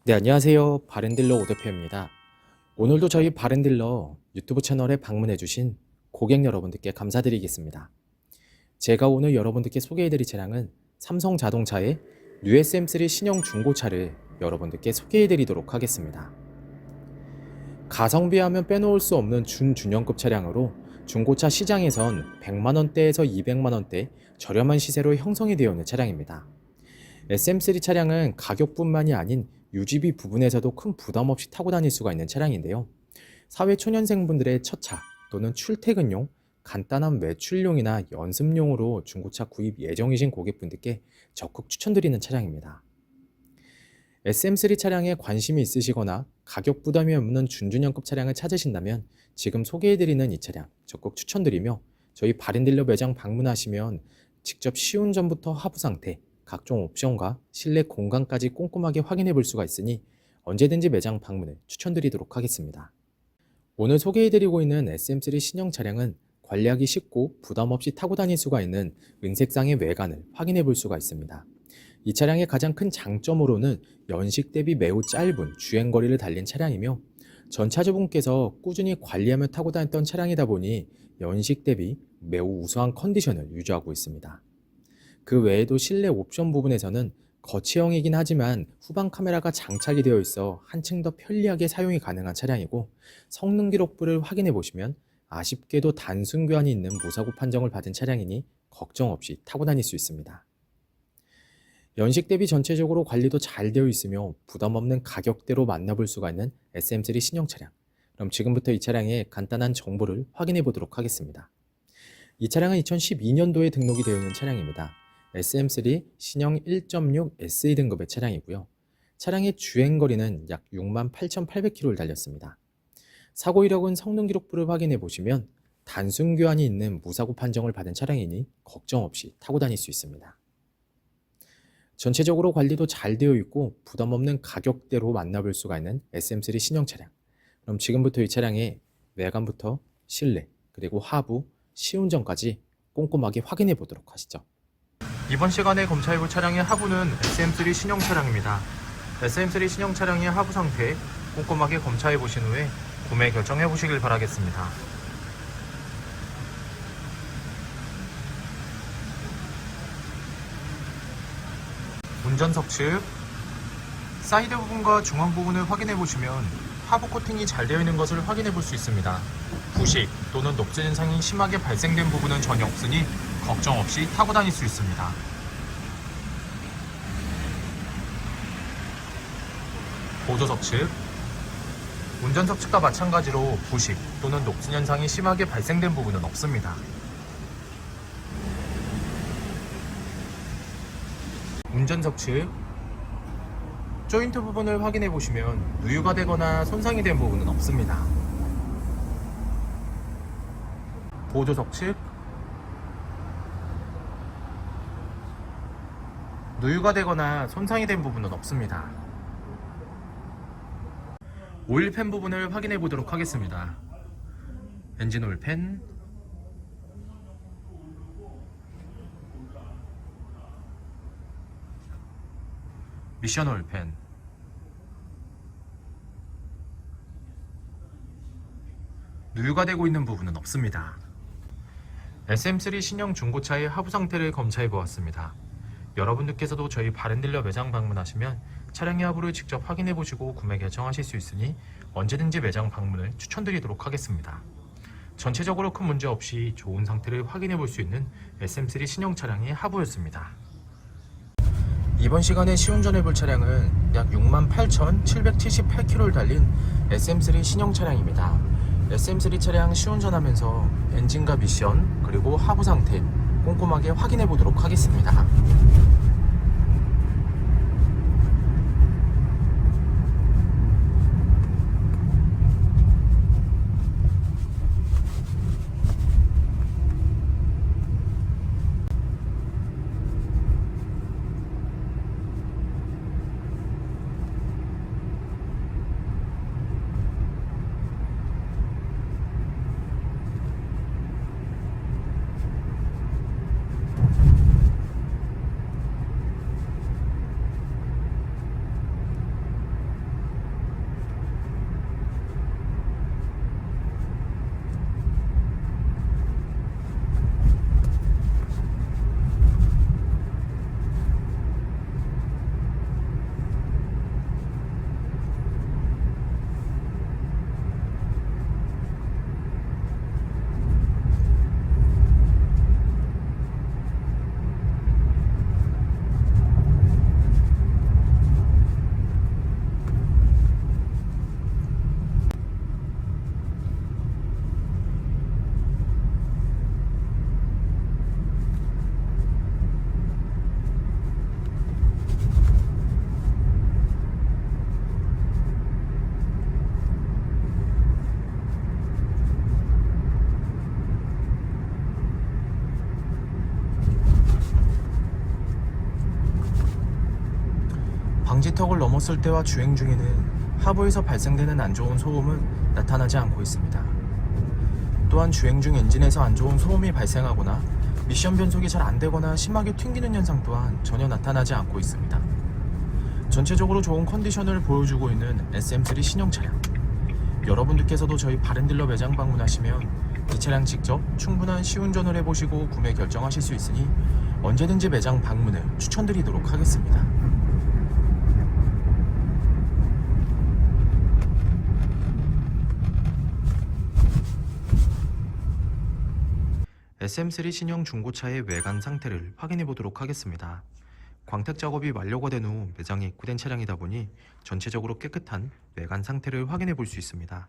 네, 안녕하세요. 바렌딜러 오 대표입니다. 오늘도 저희 바렌딜러 유튜브 채널에 방문해주신 고객 여러분들께 감사드리겠습니다. 제가 오늘 여러분들께 소개해드릴 차량은 삼성 자동차의 뉴 SM3 신형 중고차를 여러분들께 소개해드리도록 하겠습니다. 가성비 하면 빼놓을 수 없는 준중형급 차량으로 중고차 시장에선 100만원대에서 200만원대 저렴한 시세로 형성이 되어 있는 차량입니다. SM3 차량은 가격뿐만이 아닌 유지비 부분에서도 큰 부담 없이 타고 다닐 수가 있는 차량인데요. 사회 초년생분들의 첫 차 또는 출퇴근용, 간단한 외출용이나 연습용으로 중고차 구입 예정이신 고객분들께 적극 추천드리는 차량입니다. SM3 차량에 관심이 있으시거나 가격 부담이 없는 준준형급 차량을 찾으신다면 지금 소개해드리는 이 차량 적극 추천드리며 저희 바렌딜러 매장 방문하시면 직접 시운전부터 하부 상태, 각종 옵션과 실내 공간까지 꼼꼼하게 확인해 볼 수가 있으니 언제든지 매장 방문을 추천드리도록 하겠습니다. 오늘 소개해드리고 있는 SM3 신형 차량은 관리하기 쉽고 부담 없이 타고 다닐 수가 있는 은색상의 외관을 확인해 볼 수가 있습니다. 이 차량의 가장 큰 장점으로는 연식 대비 매우 짧은 주행거리를 달린 차량이며 전 차주분께서 꾸준히 관리하며 타고 다녔던 차량이다 보니 연식 대비 매우 우수한 컨디션을 유지하고 있습니다. 그 외에도 실내 옵션 부분에서는 거치형이긴 하지만 후방 카메라가 장착이 되어 있어 한층 더 편리하게 사용이 가능한 차량이고 성능 기록부를 확인해 보시면 아쉽게도 단순 교환이 있는 무사고 판정을 받은 차량이니 걱정 없이 타고 다닐 수 있습니다. 연식 대비 전체적으로 관리도 잘 되어 있으며 부담 없는 가격대로 만나볼 수가 있는 SM3 신형 차량. 그럼 지금부터 이 차량의 간단한 정보를 확인해 보도록 하겠습니다. 이 차량은 2012년도에 등록이 되어 있는 차량입니다. SM3 신형 1.6 SE 등급의 차량이고요. 차량의 주행거리는 약 68,800km를 달렸습니다. 사고 이력은 성능 기록부를 확인해 보시면 단순 교환이 있는 무사고 판정을 받은 차량이니 걱정 없이 타고 다닐 수 있습니다. 전체적으로 관리도 잘 되어 있고 부담 없는 가격대로 만나볼 수가 있는 SM3 신형 차량. 그럼 지금부터 이 차량의 외관부터 실내 그리고 하부, 시운전까지 꼼꼼하게 확인해 보도록 하시죠. 이번 시간에 검사해볼 차량의 하부는 SM3 신형 차량입니다. SM3 신형 차량의 하부 상태 꼼꼼하게 검사해보신 후에 구매 결정해보시길 바라겠습니다. 운전석 측 사이드 부분과 중앙 부분을 확인해보시면 하부 코팅이 잘 되어 있는 것을 확인해볼 수 있습니다. 부식 또는 녹슨 현상이 심하게 발생된 부분은 전혀 없으니 걱정 없이 타고 다닐 수 있습니다. 보조석 측 운전석 측과 마찬가지로 부식 또는 녹슨 현상이 심하게 발생된 부분은 없습니다. 운전석 측 조인트 부분을 확인해 보시면 누유가 되거나 손상이 된 부분은 없습니다. 보조석 측 누유가 되거나 손상이 된 부분은 없습니다. 오일팬 부분을 확인해 보도록 하겠습니다. 엔진 오일팬, 미션 오일팬, 누유가 되고 있는 부분은 없습니다. SM3 신형 중고차의 하부 상태를 검사해 보았습니다. 여러분들께서도 저희 바렌딜러 매장 방문하시면 차량의 하부를 직접 확인해 보시고 구매 결정하실 수 있으니 언제든지 매장 방문을 추천드리도록 하겠습니다. 전체적으로 큰 문제 없이 좋은 상태를 확인해 볼 수 있는 SM3 신형 차량의 하부였습니다. 이번 시간에 시운전해 볼 차량은 약 68,778km를 달린 SM3 신형 차량입니다. SM3 차량 시운전하면서 엔진과 미션 그리고 하부 상태 꼼꼼하게 확인해 보도록 하겠습니다. T턱을 넘었을 때와 주행 중에는 하부에서 발생되는 안 좋은 소음은 나타나지 않고 있습니다. 또한 주행 중 엔진에서 안 좋은 소음이 발생하거나 미션 변속이 잘 안되거나 심하게 튕기는 현상 또한 전혀 나타나지 않고 있습니다. 전체적으로 좋은 컨디션을 보여주고 있는 SM3 신형 차량. 여러분들께서도 저희 바렌딜러 매장 방문하시면 이 차량 직접 충분한 시운전을 해보시고 구매 결정하실 수 있으니 언제든지 매장 방문을 추천드리도록 하겠습니다. SM3 신형 중고차의 외관 상태를 확인해 보도록 하겠습니다. 광택 작업이 완료가 된 후 매장에 입고된 차량이다 보니 전체적으로 깨끗한 외관 상태를 확인해 볼 수 있습니다.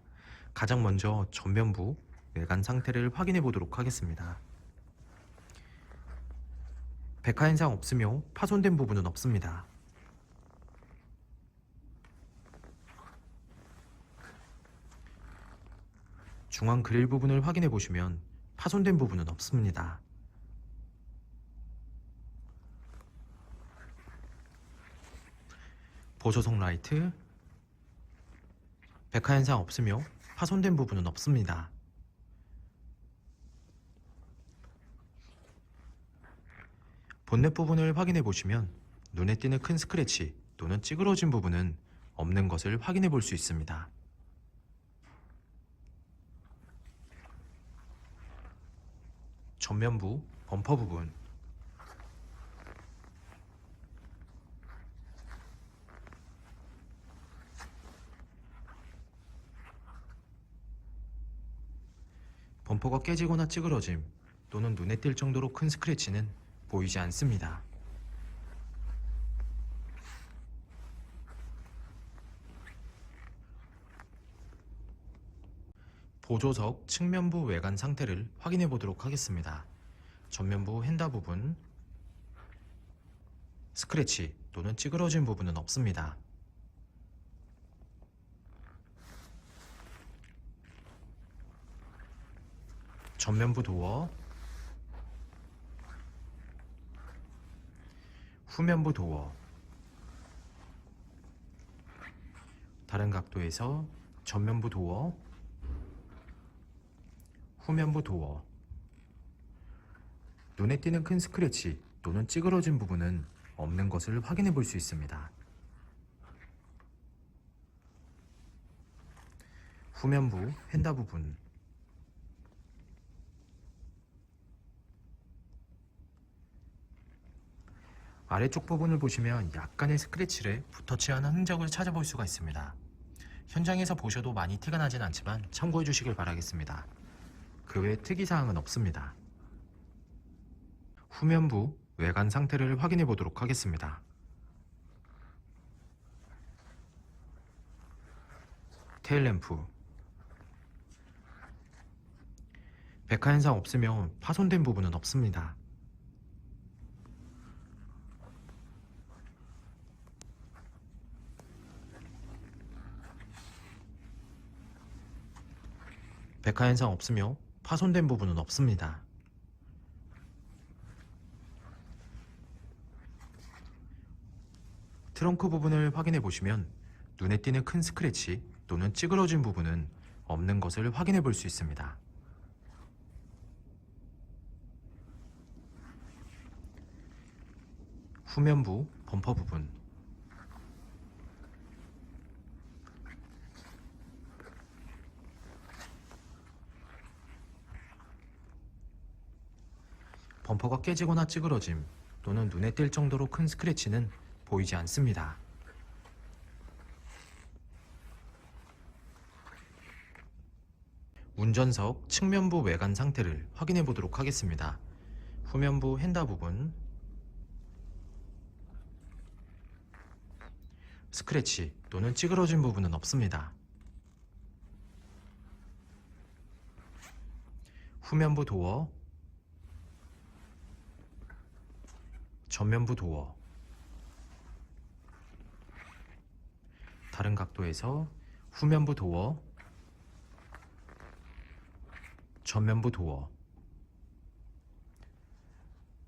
가장 먼저 전면부 외관 상태를 확인해 보도록 하겠습니다. 백화 현상 없으며 파손된 부분은 없습니다. 중앙 그릴 부분을 확인해 보시면 파손된 부분은 없습니다. 보조석 라이트, 백화 현상 없으며 파손된 부분은 없습니다. 본넷 부분을 확인해 보시면 눈에 띄는 큰 스크래치 또는 찌그러진 부분은 없는 것을 확인해 볼 수 있습니다. 전면부 범퍼 부분, 범퍼가 깨지거나 찌그러짐 또는 눈에 띌 정도로 큰 스크래치는 보이지 않습니다. 보조석 측면부 외관 상태를 확인해 보도록 하겠습니다. 전면부 핸다 부분, 스크래치 또는 찌그러진 부분은 없습니다. 전면부 도어, 후면부 도어, 다른 각도에서 전면부 도어, 후면부 도어, 눈에 띄는 큰 스크래치 또는 찌그러진 부분은 없는 것을 확인해 볼 수 있습니다. 후면부 핸다 부분, 아래쪽 부분을 보시면 약간의 스크래치를 붓터치하는 흔적을 찾아볼 수가 있습니다. 현장에서 보셔도 많이 티가 나진 않지만 참고해 주시길 바라겠습니다. 그 외 특이사항은 없습니다. 후면부 외관 상태를 확인해 보도록 하겠습니다. 테일램프, 백화 현상 없으며 파손된 부분은 없습니다. 백화 현상 없으며 파손된 부분은 없습니다. 트렁크 부분을 확인해 보시면 눈에 띄는 큰 스크래치 또는 찌그러진 부분은 없는 것을 확인해 볼 수 있습니다. 후면부 범퍼 부분, 범퍼가 깨지거나 찌그러짐 또는 눈에 띌 정도로 큰 스크래치는 보이지 않습니다. 운전석 측면부 외관 상태를 확인해 보도록 하겠습니다. 후면부 핸다 부분, 스크래치 또는 찌그러진 부분은 없습니다. 후면부 도어, 전면부 도어, 다른 각도에서 후면부 도어, 전면부 도어,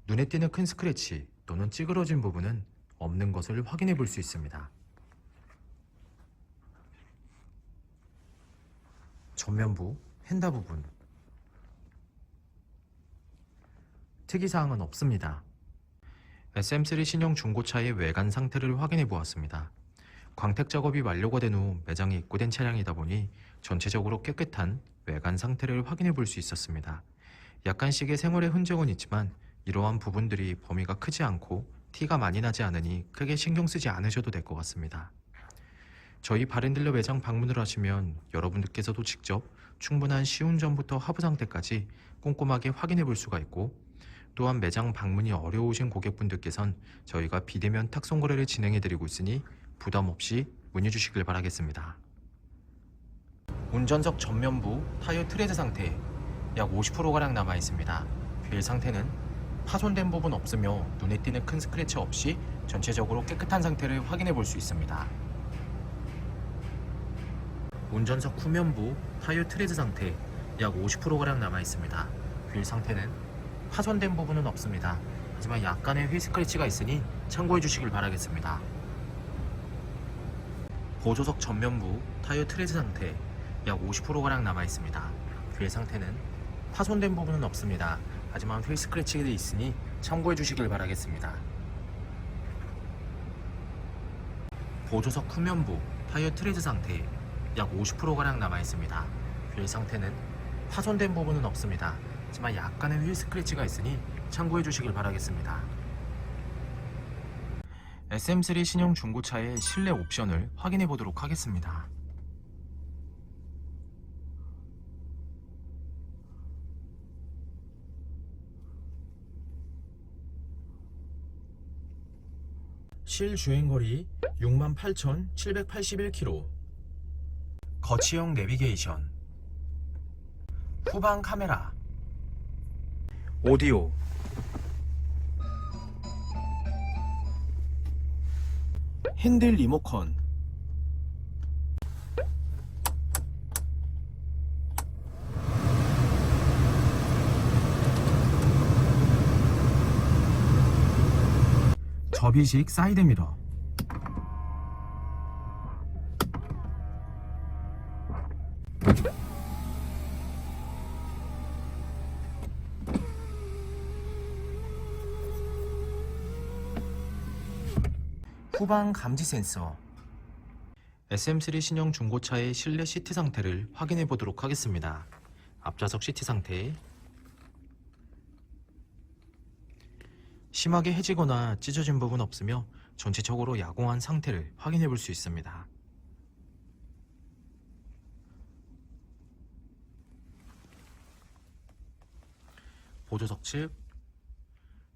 눈에 띄는 큰 스크래치 또는 찌그러진 부분은 없는 것을 확인해 볼 수 있습니다. 전면부, 휀다 부분. 특이사항은 없습니다. SM3 신형 중고차의 외관 상태를 확인해 보았습니다. 광택 작업이 완료가 된 후 매장에 입고된 차량이다 보니 전체적으로 깨끗한 외관 상태를 확인해 볼 수 있었습니다. 약간씩의 생활의 흔적은 있지만 이러한 부분들이 범위가 크지 않고 티가 많이 나지 않으니 크게 신경 쓰지 않으셔도 될 것 같습니다. 저희 바렌딜러 매장 방문을 하시면 여러분들께서도 직접 충분한 시운전부터 하부 상태까지 꼼꼼하게 확인해 볼 수가 있고, 또한 매장 방문이 어려우신 고객분들께선 저희가 비대면 탁송 거래를 진행해 드리고 있으니 부담 없이 문의 주시길 바라겠습니다. 운전석 전면부 타이어 트레드 상태 약 50%가량 남아 있습니다. 휠 상태는 파손된 부분 없으며 눈에 띄는 큰 스크래치 없이 전체적으로 깨끗한 상태를 확인해 볼 수 있습니다. 운전석 후면부 타이어 트레드 상태 약 50%가량 남아 있습니다. 휠 상태는 파손된 부분은 없습니다. 하지만 약간의 휠 스크래치가 있으니 참고해 주시길 바라겠습니다. 보조석 전면부 타이어 트레드 상태 약 50%가량 남아 있습니다. 휠 상태는 파손된 부분은 없습니다. 하지만 휠 스크래치가 있으니 참고해 주시길 바라겠습니다. 보조석 후면부 타이어 트레드 상태 약 50%가량 남아 있습니다. 휠 상태는 파손된 부분은 없습니다. 하지만 약간의 휠 스크래치가 있으니 참고해 주시길 바라겠습니다. SM3 신형 중고차의 실내 옵션을 확인해 보도록 하겠습니다. 실 주행거리 68,781km, 거치형 내비게이션, 후방 카메라, 오디오, 핸들 리모컨, 접이식 사이드미러, 후방 감지 센서. SM3 신형 중고차의 실내 시트 상태를 확인해 보도록 하겠습니다. 앞좌석 시트 상태 심하게 해지거나 찢어진 부분 없으며 전체적으로 야공한 상태를 확인해 볼 수 있습니다. 보조석 측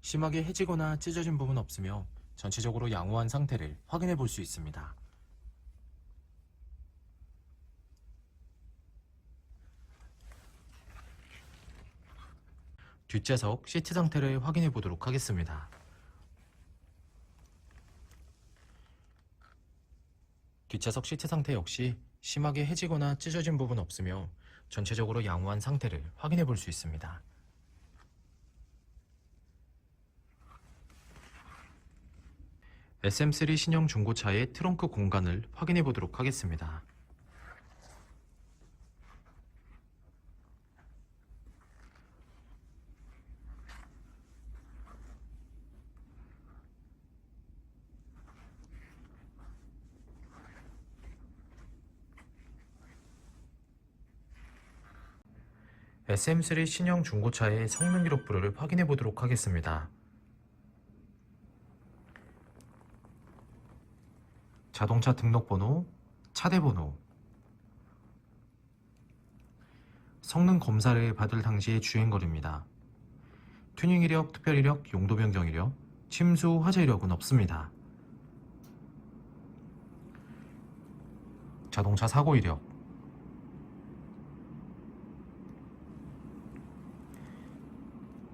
심하게 해지거나 찢어진 부분 없으며 전체적으로 양호한 상태를 확인해 볼 수 있습니다. 뒷좌석 시트 상태를 확인해 보도록 하겠습니다. 뒷좌석 시트 상태 역시 심하게 해지거나 찢어진 부분 없으며 전체적으로 양호한 상태를 확인해 볼 수 있습니다. SM3 신형 중고차의 트렁크 공간을 확인해 보도록 하겠습니다. SM3 신형 중고차의 성능 기록부를 확인해 보도록 하겠습니다. 자동차 등록번호, 차대번호, 성능 검사를 받을 당시의 주행거리입니다. 튜닝 이력, 특별 이력, 용도 변경 이력, 침수 화재 이력은 없습니다. 자동차 사고 이력,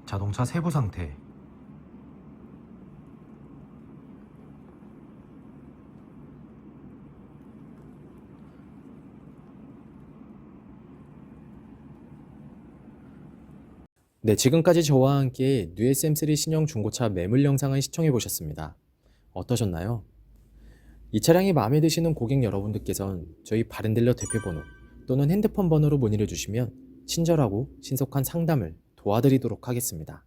자동차 세부 상태, 네, 지금까지 저와 함께 뉴 SM3 신형 중고차 매물 영상을 시청해 보셨습니다. 어떠셨나요? 이 차량이 마음에 드시는 고객 여러분들께선 저희 바렌딜러 대표번호 또는 핸드폰 번호로 문의를 주시면 친절하고 신속한 상담을 도와드리도록 하겠습니다.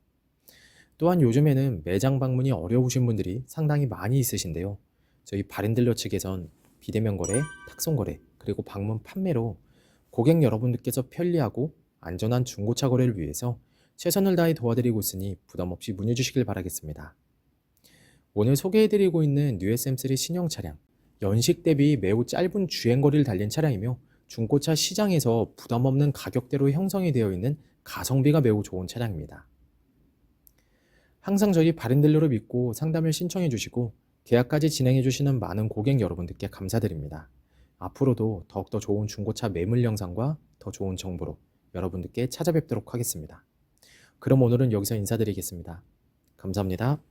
또한 요즘에는 매장 방문이 어려우신 분들이 상당히 많이 있으신데요. 저희 바렌딜러 측에선 비대면 거래, 탁송 거래, 그리고 방문 판매로 고객 여러분들께서 편리하고 안전한 중고차 거래를 위해서 최선을 다해 도와드리고 있으니 부담 없이 문의 주시길 바라겠습니다. 오늘 소개해드리고 있는 뉴 SM3 신형 차량, 연식 대비 매우 짧은 주행거리를 달린 차량이며 중고차 시장에서 부담 없는 가격대로 형성이 되어 있는 가성비가 매우 좋은 차량입니다. 항상 저희 바렌딜러를 믿고 상담을 신청해 주시고 계약까지 진행해 주시는 많은 고객 여러분들께 감사드립니다. 앞으로도 더욱더 좋은 중고차 매물 영상과 더 좋은 정보로 여러분들께 찾아뵙도록 하겠습니다. 그럼 오늘은 여기서 인사드리겠습니다. 감사합니다.